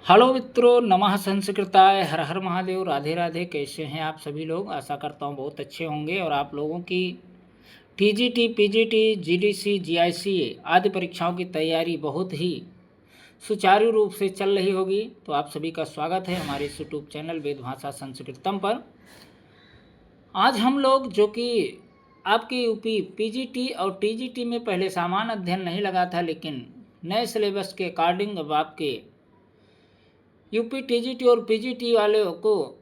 Hello मित्रों, नमः संस्कृताय, हर हर महादेव, राधे राधे। कैसे हैं आप सभी लोग? आशा करता हूँ बहुत अच्छे होंगे और आप लोगों की टीजीटी, पीजीटी, जीडीसी, जीआईसी आदि परीक्षाओं की तैयारी बहुत ही सुचारू रूप से चल रही होगी। तो आप सभी का स्वागत है हमारे इस यूट्यूब चैनल वेद भाषा संस्कृतम पर। आज हम लोग जो कि आपकी यूपी पीजीटी और टीजीटी में पहले सामान्य अध्ययन नहीं लगा था, लेकिन नए सिलेबस के अकॉर्डिंग अब आपके यूपी टीजीटी और पीजीटी वाले को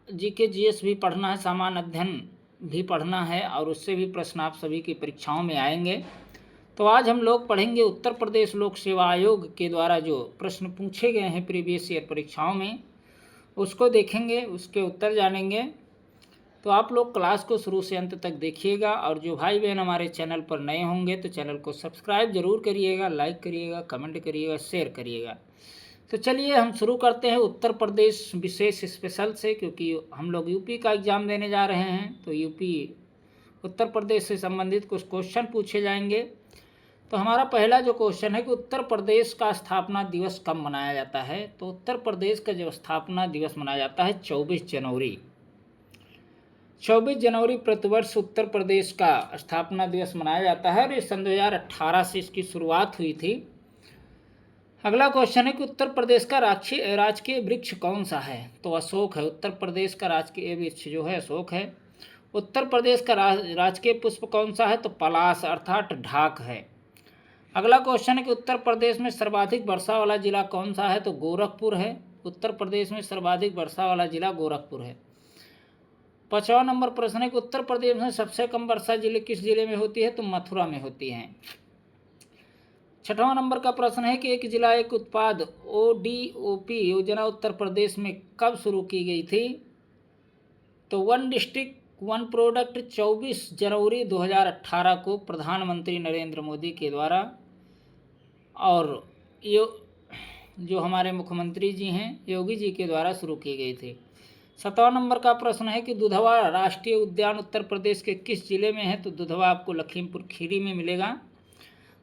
जीके जीएस भी पढ़ना है, सामान्य अध्ययन भी पढ़ना है और उससे भी प्रश्न आप सभी की परीक्षाओं में आएंगे। तो आज हम लोग पढ़ेंगे उत्तर प्रदेश लोक सेवा आयोग के द्वारा जो प्रश्न पूछे गए हैं प्रीवियस ईयर परीक्षाओं में, उसको देखेंगे, उसके उत्तर जानेंगे। तो आप लोग क्लास को शुरू से अंत तक देखिएगा और जो भाई बहन हमारे चैनल पर नए होंगे तो चैनल को सब्सक्राइब जरूर करिएगा, लाइक करिएगा, कमेंट करिएगा, शेयर करिएगा। तो चलिए हम शुरू करते हैं उत्तर प्रदेश विशेष स्पेशल से, क्योंकि हम लोग यूपी का एग्ज़ाम देने जा रहे हैं तो यूपी उत्तर प्रदेश से संबंधित कुछ क्वेश्चन पूछे जाएंगे। तो हमारा पहला जो क्वेश्चन है कि उत्तर प्रदेश का स्थापना दिवस कब मनाया जाता है? तो उत्तर प्रदेश का जो स्थापना दिवस मनाया जाता है 24 जनवरी। 24 जनवरी प्रतिवर्ष उत्तर प्रदेश का स्थापना दिवस मनाया जाता है और ये सन 2018 से इसकी शुरुआत हुई थी। अगला क्वेश्चन है कि उत्तर प्रदेश का राजकीय वृक्ष कौन सा है? तो अशोक है। उत्तर प्रदेश का राजकीय वृक्ष जो है अशोक है। उत्तर प्रदेश का राजकीय पुष्प कौन सा है? तो पलाश अर्थात ढाक है। अगला क्वेश्चन है कि उत्तर प्रदेश में सर्वाधिक वर्षा वाला जिला कौन सा है? तो गोरखपुर है। उत्तर प्रदेश में सर्वाधिक वर्षा वाला जिला गोरखपुर है। 5वां नंबर प्रश्न है कि उत्तर प्रदेश में सबसे कम वर्षा किस जिले में होती है? तो मथुरा में होती है। 6वां नंबर का प्रश्न है कि एक जिला एक उत्पाद ODOP योजना उत्तर प्रदेश में कब शुरू की गई थी? तो वन डिस्ट्रिक्ट वन प्रोडक्ट 24 जनवरी 2018 को प्रधानमंत्री नरेंद्र मोदी के द्वारा और जो हमारे मुख्यमंत्री जी हैं योगी जी के द्वारा शुरू की गई थी। 7वां नंबर का प्रश्न है कि दुधवा राष्ट्रीय उद्यान उत्तर प्रदेश के किस जिले में है? तो दुधवा आपको लखीमपुर खीरी में मिलेगा।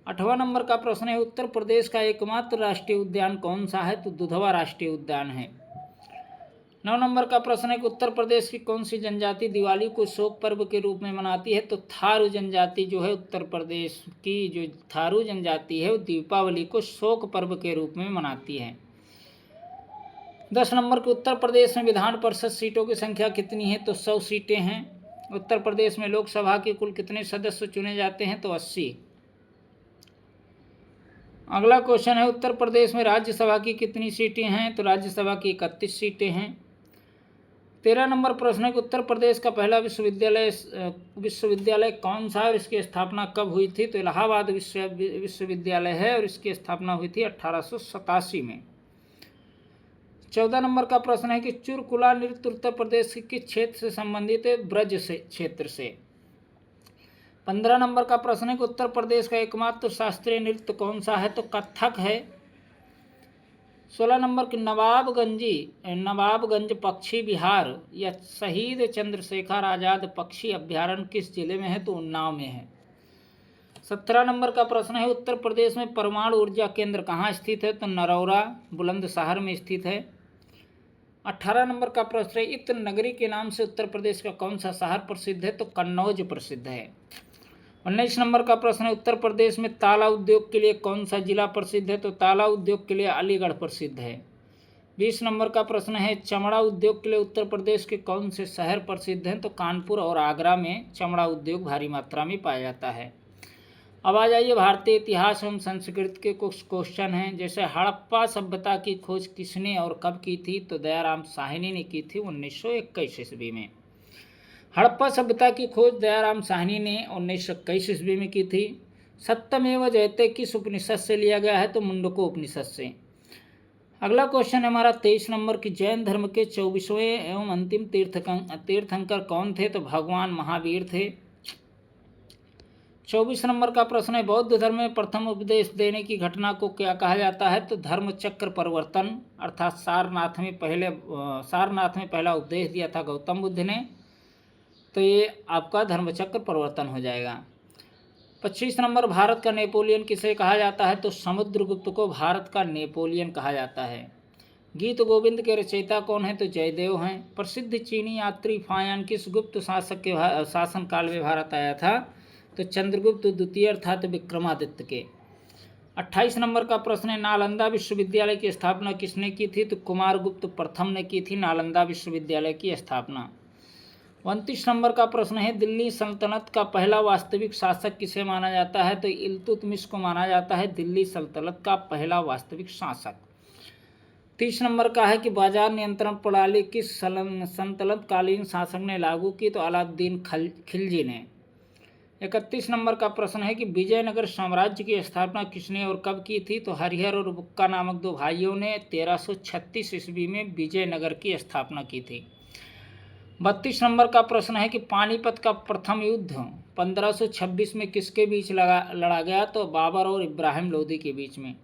8वां नंबर का प्रश्न है उत्तर प्रदेश का एकमात्र राष्ट्रीय उद्यान कौन सा है? तो दुधवा राष्ट्रीय उद्यान है। 9 नंबर का प्रश्न है कि उत्तर प्रदेश की कौन सी जनजाति दिवाली को शोक पर्व के रूप में मनाती है? तो थारू जनजाति जो है उत्तर प्रदेश की जो थारू जनजाति है वो दीपावली को शोक पर्व के रूप में मनाती है। 10 नंबर के उत्तर प्रदेश में विधान परिषद सीटों की संख्या कितनी है? तो 100 सीटें हैं। उत्तर प्रदेश में लोकसभा के कुल कितने सदस्य चुने जाते हैं? तो 80। अगला क्वेश्चन है उत्तर प्रदेश में राज्यसभा की कितनी सीटें हैं? तो राज्यसभा की 31 सीटें हैं। 13 नंबर प्रश्न है कि उत्तर प्रदेश का पहला विश्वविद्यालय कौन सा है और इसकी स्थापना कब हुई थी? तो इलाहाबाद विश्वविद्यालय है और इसकी स्थापना हुई थी 1887 में। 14 नंबर का प्रश्न है कि चुरकुला नृत्य उत्तर प्रदेश के किस क्षेत्र से संबंधित है? ब्रज से क्षेत्र से। 15 नंबर का प्रश्न है कि उत्तर प्रदेश का एकमात्र शास्त्रीय नृत्य कौन सा है? तो कथक है। 16 नंबर की नवाबगंज पक्षी विहार या शहीद चंद्रशेखर आज़ाद पक्षी अभ्यारण्य किस जिले में है? तो उन्नाव में है। 17 नंबर का प्रश्न है उत्तर प्रदेश में परमाणु ऊर्जा केंद्र कहाँ स्थित है? तो नरौरा बुलंदशहर में स्थित है। 18 नंबर का प्रश्न है इत्र नगरी के नाम से उत्तर प्रदेश का कौन सा शहर प्रसिद्ध है? तो कन्नौज प्रसिद्ध है। 19 नंबर का प्रश्न है उत्तर प्रदेश में ताला उद्योग के लिए कौन सा जिला प्रसिद्ध है? तो ताला उद्योग के लिए अलीगढ़ प्रसिद्ध है। 20 नंबर का प्रश्न है चमड़ा उद्योग के लिए उत्तर प्रदेश के कौन से शहर प्रसिद्ध हैं? तो कानपुर और आगरा में चमड़ा उद्योग भारी मात्रा में पाया जाता है। अब आ जाइए भारतीय इतिहास एवं संस्कृति के कुछ क्वेश्चन हैं। जैसे हड़प्पा सभ्यता की खोज किसने और कब की थी? तो दयाराम साहनी ने की थी 1921 ईस्वी में। हड़प्पा सभ्यता की खोज दयाराम साहनी ने 1921 ईस्वी में की थी। सत्यमेव जयते किस उपनिषद से लिया गया है? तो मुंडको उपनिषद से। अगला क्वेश्चन है हमारा 23 नंबर की जैन धर्म के 24वें एवं अंतिम तीर्थंकर कौन थे? तो भगवान महावीर थे। 24 नंबर का प्रश्न है बौद्ध धर्म में प्रथम उपदेश देने की घटना को क्या कहा जाता है? तो धर्म चक्र परिवर्तन अर्थात सारनाथ में पहला उपदेश दिया था गौतम बुद्ध ने, तो ये आपका धर्मचक्र परिवर्तन हो जाएगा। 25 नंबर भारत का नेपोलियन किसे कहा जाता है? तो समुद्रगुप्त को भारत का नेपोलियन कहा जाता है। गीत गोविंद के रचयिता कौन है? तो जयदेव हैं। प्रसिद्ध चीनी यात्री फायान किस गुप्त शासक के शासनकाल में भारत आया था? तो चंद्रगुप्त द्वितीय अर्थात विक्रमादित्य के। 28 नंबर का प्रश्न है, नालंदा विश्वविद्यालय की स्थापना किसने की थी? तो कुमारगुप्त प्रथम ने की थी नालंदा विश्वविद्यालय की स्थापना। 29 नंबर का प्रश्न है, दिल्ली सल्तनत का पहला वास्तविक शासक किसे माना जाता है? तो इल्तुतमिश को माना जाता है दिल्ली सल्तनत का पहला वास्तविक शासक। 30 नंबर का है कि बाजार नियंत्रण प्रणाली किस सल्तनत कालीन शासक ने लागू की? तो अलाउद्दीन खिलजी ने। 31 नंबर का प्रश्न है कि विजयनगर साम्राज्य की स्थापना किसने और कब की थी? तो हरिहर और बुक्का नामक दो भाइयों ने 1336 ईस्वी में विजयनगर की स्थापना की थी। 32 नंबर का प्रश्न है कि पानीपत का प्रथम युद्ध 1526 में किसके बीच लड़ा गया? तो बाबर और इब्राहिम लोदी के बीच में।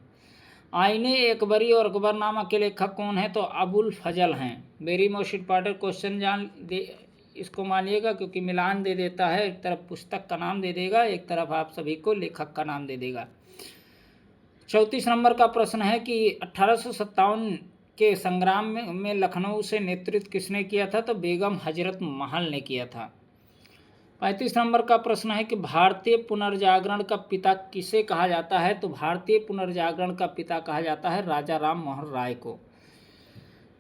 आईने अकबरी और अकबरनामा के लेखक कौन है? तो अबुल फजल हैं। वेरी मोस्ट इंपॉर्टेंट क्वेश्चन जान दे, इसको मानिएगा क्योंकि मिलान दे देता है, एक तरफ पुस्तक का नाम दे देगा, एक तरफ आप सभी को लेखक का नाम दे देगा। 34 नंबर का प्रश्न है कि 1857 के संग्राम में लखनऊ से नेतृत्व किसने किया था? तो बेगम हजरत महल ने किया था। 35 नंबर का प्रश्न है कि भारतीय पुनर्जागरण का पिता किसे कहा जाता है? तो भारतीय पुनर्जागरण का पिता कहा जाता है राजा राम मोहन राय को।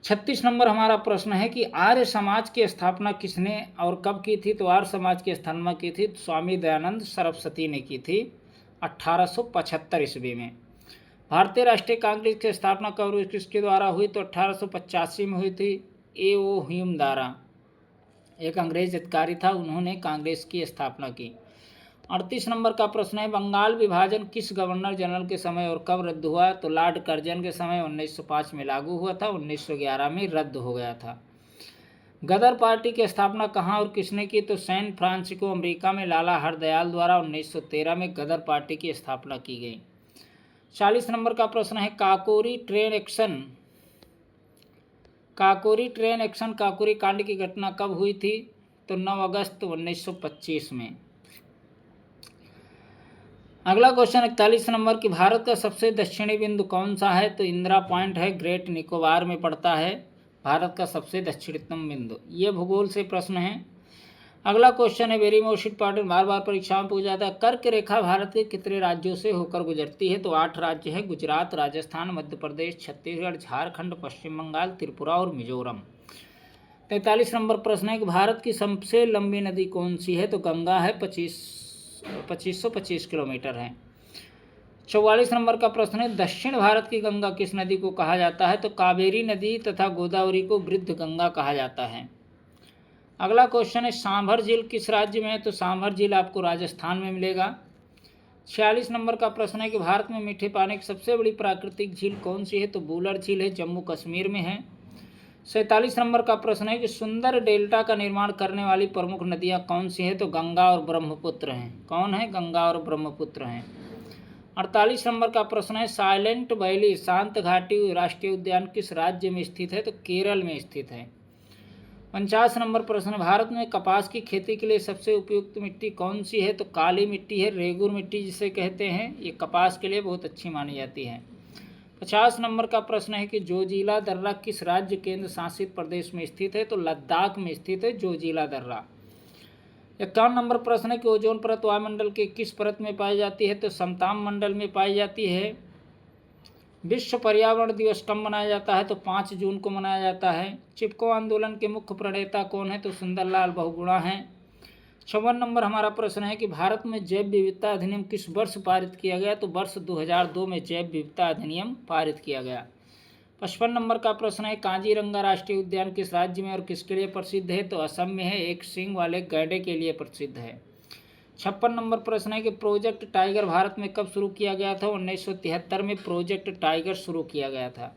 36 नंबर हमारा प्रश्न है कि आर्य समाज की स्थापना किसने और कब की थी? तो आर्य समाज की स्थापना की थी स्वामी दयानंद सरस्वती ने की थी 1875 ईस्वी में। भारतीय राष्ट्रीय कांग्रेस की स्थापना कब किसके द्वारा हुई? तो 1885 में हुई थी A.O. ह्यूम द्वारा। एक अंग्रेज अधिकारी था, उन्होंने कांग्रेस की स्थापना की। 38 नंबर का प्रश्न है, बंगाल विभाजन किस गवर्नर जनरल के समय और कब रद्द हुआ? तो लॉर्ड कर्जन के समय 1905 में लागू हुआ था, 1911 में रद्द हो गया था। गदर पार्टी की स्थापना कहाँ और किसने की? तो सैन फ्रांसिस्को अमेरिका में लाला हरदयाल द्वारा 1913 में गदर पार्टी की स्थापना की गई। 40 नंबर का प्रश्न है, काकोरी ट्रेन एक्शन काकोरी कांड की घटना कब हुई थी? तो 9 अगस्त 1925 में। अगला क्वेश्चन 41 नंबर की, भारत का सबसे दक्षिणी बिंदु कौन सा है? तो इंदिरा पॉइंट है, ग्रेट निकोबार में पड़ता है भारत का सबसे दक्षिणतम बिंदु। ये भूगोल से प्रश्न है। अगला क्वेश्चन है वेरी मोस्ट इंपॉर्टेंट, बार बार परीक्षा में पूछा जाता है, कर्क रेखा भारत के कितने राज्यों से होकर गुजरती है? तो 8 राज्य है, गुजरात, राजस्थान, मध्य प्रदेश, छत्तीसगढ़, झारखंड, पश्चिम बंगाल, त्रिपुरा और मिजोरम। 43 नंबर प्रश्न है कि भारत की सबसे लंबी नदी कौन सी है? तो गंगा है, 2525 किलोमीटर है। 44 नंबर का प्रश्न है, दक्षिण भारत की गंगा किस नदी को कहा जाता है? तो कावेरी नदी तथा गोदावरी को वृद्ध गंगा कहा जाता है। अगला क्वेश्चन है, सांभर झील किस राज्य में है? तो सांभर झील आपको राजस्थान में मिलेगा। 46 नंबर का प्रश्न है कि भारत में मीठे पानी की सबसे बड़ी प्राकृतिक झील कौन सी है? तो बूलर झील है, जम्मू कश्मीर में है। 47 नंबर का प्रश्न है कि सुंदर डेल्टा का निर्माण करने वाली प्रमुख नदियां कौन सी हैं? तो गंगा और ब्रह्मपुत्र हैं। कौन है? गंगा और ब्रह्मपुत्र हैं। 48 नंबर का प्रश्न है, साइलेंट वैली शांत घाटी राष्ट्रीय उद्यान किस राज्य में स्थित है? तो केरल में स्थित है। 49 नंबर प्रश्न, भारत में कपास की खेती के लिए सबसे उपयुक्त मिट्टी कौन सी है? तो काली मिट्टी है, रेगुर मिट्टी जिसे कहते हैं, ये कपास के लिए बहुत अच्छी मानी जाती है। 50 नंबर का प्रश्न है कि जोजिला दर्रा किस राज्य केंद्र शासित प्रदेश में स्थित है? तो लद्दाख में स्थित है जोजिला दर्रा। 51 नंबर प्रश्न है कि ओजोन परत वायुमंडल के किस परत में पाई जाती है? तो समताप मंडल में पाई जाती है। विश्व पर्यावरण दिवस कब मनाया जाता है? तो 5 जून को मनाया जाता है। चिपको आंदोलन के मुख्य प्रणेता कौन है? तो सुंदरलाल बहुगुणा हैं। 56 नंबर हमारा प्रश्न है कि भारत में जैव विविधता अधिनियम किस वर्ष पारित किया गया? तो वर्ष 2002 में जैव विविधता अधिनियम पारित किया गया। 55 नंबर का प्रश्न है, काजीरंगा राष्ट्रीय उद्यान किस राज्य में और किसके लिए प्रसिद्ध है? तो असम में है, एक सींग वाले गैंडे के लिए प्रसिद्ध है। 56 नंबर प्रश्न है कि प्रोजेक्ट टाइगर भारत में कब शुरू किया गया था? 1973 में प्रोजेक्ट टाइगर शुरू किया गया था।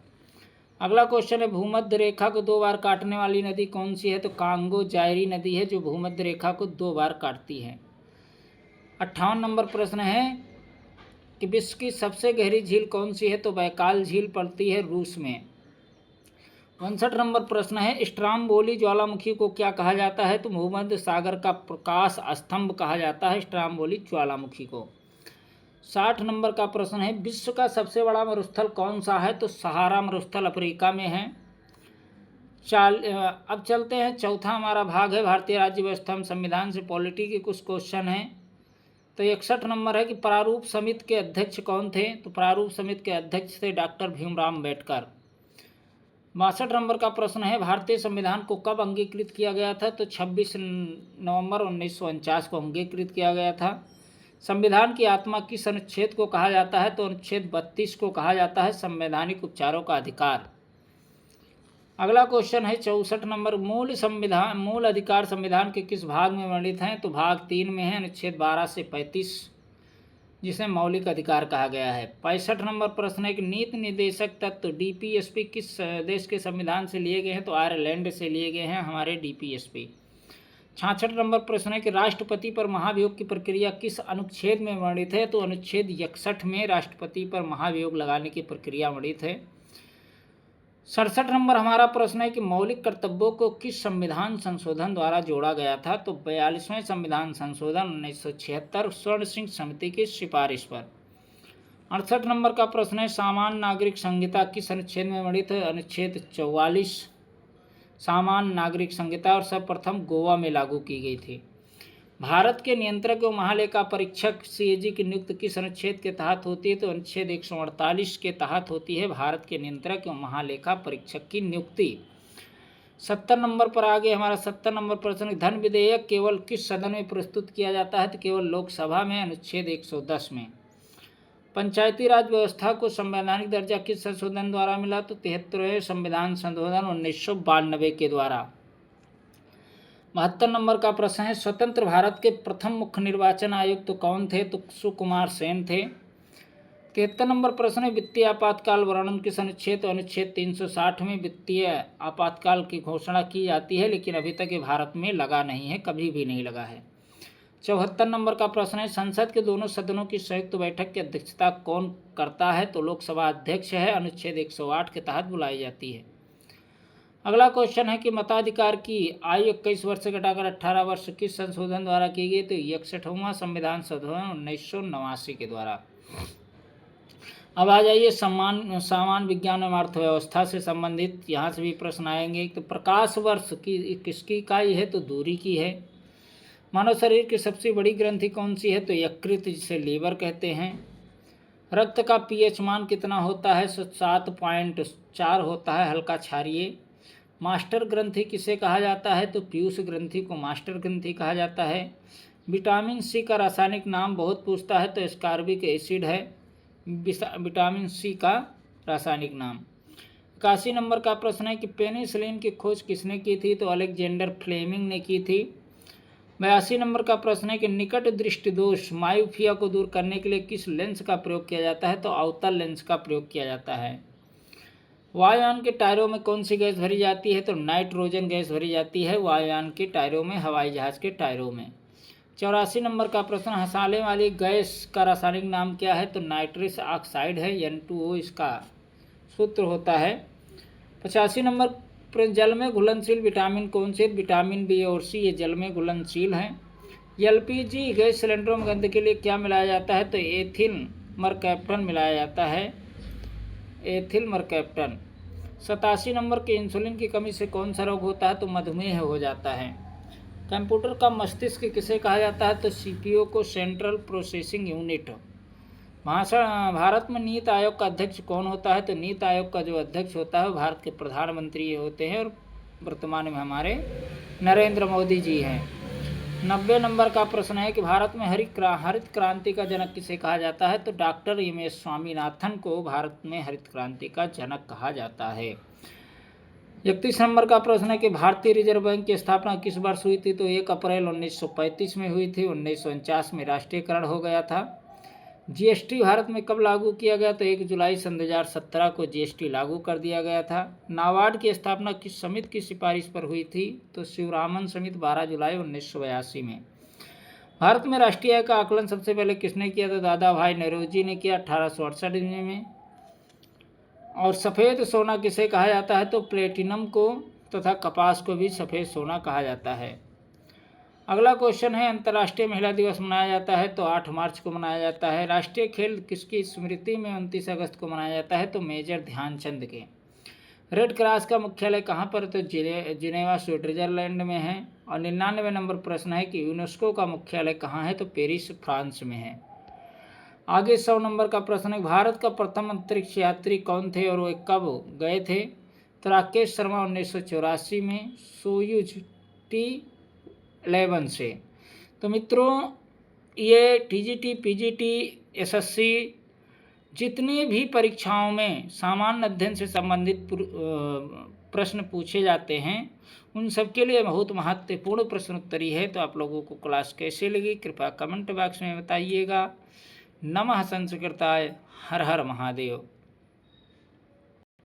अगला क्वेश्चन है, भूमध्य रेखा को 2 बार काटने वाली नदी कौन सी है? तो कांगो जायरी नदी है जो भूमध्य रेखा को 2 बार काटती है। 58 नंबर प्रश्न है कि विश्व की सबसे गहरी झील कौन सी है? तो बैकाल झील पड़ती है रूस में। 59 नंबर प्रश्न है, स्ट्राम्बोली ज्वालामुखी को क्या कहा जाता है? तो भूमध्य सागर का प्रकाश स्तंभ कहा जाता है स्ट्राम्बोली ज्वालामुखी को। 60 नंबर का प्रश्न है, विश्व का सबसे बड़ा मरुस्थल कौन सा है? तो सहारा मरुस्थल अफ्रीका में है। अब चलते हैं, चौथा हमारा भाग है भारतीय राज्य व्यवस्था में संविधान से पॉलिटी के कुछ क्वेश्चन हैं। तो 61 नंबर है कि प्रारूप समिति के अध्यक्ष कौन थे? तो प्रारूप समिति के अध्यक्ष थे डॉक्टर भीमराव अम्बेडकर। 62 नंबर का प्रश्न है, भारतीय संविधान को कब अंगीकृत किया गया था? तो 26 नवंबर 1949 को अंगीकृत किया गया था। संविधान की आत्मा किस अनुच्छेद को कहा जाता है? तो अनुच्छेद 32 को कहा जाता है संवैधानिक उपचारों का अधिकार। अगला क्वेश्चन है 64 नंबर, मूल अधिकार संविधान के किस भाग में वर्णित हैं? तो भाग 3 में है, अनुच्छेद 12 से 35, जिसे मौलिक अधिकार कहा गया है। 65 नंबर प्रश्न है कि नीति निर्देशक तत्व डीपीएसपी किस देश के संविधान से लिए गए हैं? तो आयरलैंड से लिए गए हैं हमारे डीपीएसपी। 66 नंबर प्रश्न है कि राष्ट्रपति पर महाभियोग की प्रक्रिया किस अनुच्छेद में वर्णित है? तो अनुच्छेद 61 में राष्ट्रपति पर महाभियोग लगाने की प्रक्रिया वर्णित है। 67 नंबर हमारा प्रश्न है कि मौलिक कर्तव्यों को किस संविधान संशोधन द्वारा जोड़ा गया था? तो 42वें संविधान संशोधन 1976 स्वर्ण सिंह समिति की सिफारिश पर। 68 नंबर का प्रश्न है, सामान्य नागरिक संहिता किस अनुच्छेद में वर्णित है? अनुच्छेद 44 सामान्य नागरिक संहिता, और सर्वप्रथम गोवा में लागू की गई थी। भारत के नियंत्रक एवं महालेखा परीक्षक सीएजी की नियुक्ति किस अनुच्छेद के तहत होती है? तो अनुच्छेद 148 के तहत होती है भारत के नियंत्रक एवं महालेखा परीक्षक की नियुक्ति। 70 नंबर पर आगे हमारा 70 नंबर प्रश्न, धन विधेयक केवल किस सदन में प्रस्तुत किया जाता है? तो केवल लोकसभा में, अनुच्छेद 110 में। पंचायती राज व्यवस्था को संवैधानिक दर्जा किस संशोधन द्वारा मिला? तो 73वें संविधान संशोधन 1992 के द्वारा। 72 नंबर का प्रश्न है, स्वतंत्र भारत के प्रथम मुख्य निर्वाचन आयुक्त तो कौन थे? तो सुकुमार सेन थे। 73 नंबर प्रश्न है, वित्तीय आपातकाल वर्णन किस अनुच्छेद? तो अनुच्छेद 360 में वित्तीय आपातकाल की घोषणा की जाती है, लेकिन अभी तक ये भारत में लगा नहीं है, कभी भी नहीं लगा है। 74 नंबर का प्रश्न है, संसद के दोनों सदनों की संयुक्त बैठक की अध्यक्षता कौन करता है? तो लोकसभा अध्यक्ष है, अनुच्छेद 108 के तहत बुलाई जाती है। अगला क्वेश्चन है कि मताधिकार की आयु 21 वर्ष से घटाकर 18 वर्ष किस संशोधन द्वारा की गई? तो 61वां संविधान संशोधन 1989 के द्वारा। अब आ जाइए सामान्य विज्ञान एवं अर्थव्यवस्था से संबंधित, यहाँ से भी प्रश्न आएंगे। तो प्रकाश वर्ष की किसकी इकाई है? तो दूरी की है। मानव शरीर की सबसे बड़ी ग्रंथि कौन सी है? तो यकृत, जिसे लीवर कहते हैं। रक्त का पीएच मान कितना होता है? 7.4 होता है, हल्का क्षारीय। मास्टर ग्रंथि किसे कहा जाता है? तो पीयूष ग्रंथि को मास्टर ग्रंथि कहा जाता है। विटामिन सी का रासायनिक नाम बहुत पूछता है, तो एस्कॉर्बिक एसिड है विटामिन सी का रासायनिक नाम। 81 नंबर का प्रश्न है कि पेनिसिलिन की खोज किसने की थी? तो अलेक्जेंडर फ्लेमिंग ने की थी। 82 नंबर का प्रश्न है कि निकट दृष्टि दोष मायोपिया को दूर करने के लिए किस लेंस का प्रयोग किया जाता है? तो अवतल लेंस का प्रयोग किया जाता है। वायुयान के टायरों में कौन सी गैस भरी जाती है? तो नाइट्रोजन गैस भरी जाती है वायुयान के टायरों में, हवाई जहाज के टायरों में। 84 नंबर का प्रश्न, हंसाने वाली गैस का रासायनिक नाम क्या है? तो नाइट्रस ऑक्साइड है, N2O इसका सूत्र होता है। 85 नंबर, जल में घुलनशील विटामिन कौन से? विटामिन बी और सी, ये जल में घुलनशील हैं। एलपीजी गैस सिलेंडरों में गंध के लिए क्या मिलाया जाता है? तो एथिल मरकैप्टन मिलाया जाता है, एथिल मरकैप्टन। 87 नंबर के, इंसुलिन की कमी से कौन सा रोग होता है? तो मधुमेह हो जाता है। कंप्यूटर का मस्तिष्क किसे कहा जाता है? तो सीपीयू को, सेंट्रल प्रोसेसिंग यूनिट। भारत में नीति आयोग का अध्यक्ष कौन होता है? तो नीति आयोग का जो अध्यक्ष होता है वो भारत के प्रधानमंत्री होते हैं, और वर्तमान में हमारे नरेंद्र मोदी जी हैं। 90 नंबर का प्रश्न है कि भारत में हरित क्रांति का जनक किसे कहा जाता है? तो डॉक्टर एम.एस. स्वामीनाथन को भारत में हरित क्रांति का जनक कहा जाता है। 31 नंबर का प्रश्न है कि भारतीय रिजर्व बैंक की स्थापना किस वर्ष हुई थी? तो 1 अप्रैल 1935 में हुई थी। 1949 में राष्ट्रीयकरण हो गया था। जीएसटी भारत में कब लागू किया गया? तो 1 जुलाई सन 2017 को जीएसटी लागू कर दिया गया था। नाबार्ड की स्थापना किस समिति की सिफारिश पर हुई थी? तो शिवरामन समिति 12 जुलाई 1982 में। भारत में राष्ट्रीय आय का आकलन सबसे पहले किसने किया? तो दादा भाई नौरोजी ने किया 1868 में। और सफ़ेद सोना किसे कहा जाता है? तो प्लेटिनम को, तथा कपास को भी सफ़ेद सोना कहा जाता है। अगला क्वेश्चन है, अंतर्राष्ट्रीय महिला दिवस मनाया जाता है तो 8 मार्च को मनाया जाता है। राष्ट्रीय खेल किसकी स्मृति में 29 अगस्त को मनाया जाता है तो मेजर ध्यानचंद के। रेड क्रॉस का मुख्यालय कहाँ पर, तो जिनेवा स्विट्जरलैंड में है। और 99 नंबर प्रश्न है कि यूनेस्को का मुख्यालय कहाँ है, तो पेरिस फ्रांस में है। आगे 100 नंबर का प्रश्न है, भारत का प्रथम अंतरिक्ष यात्री कौन थे और वे कब गए थे, तो राकेश शर्मा 1984 में सोयूज T11 से। तो मित्रों, ये टीजीटी, पीजीटी, एसएससी जितनी भी परीक्षाओं में सामान्य अध्ययन से संबंधित प्रश्न पूछे जाते हैं उन सब के लिए बहुत महत्वपूर्ण प्रश्नोत्तरी है। तो आप लोगों को क्लास कैसे लगी कृपया कमेंट बॉक्स में बताइएगा। नमः संस्कृताय, हर हर महादेव।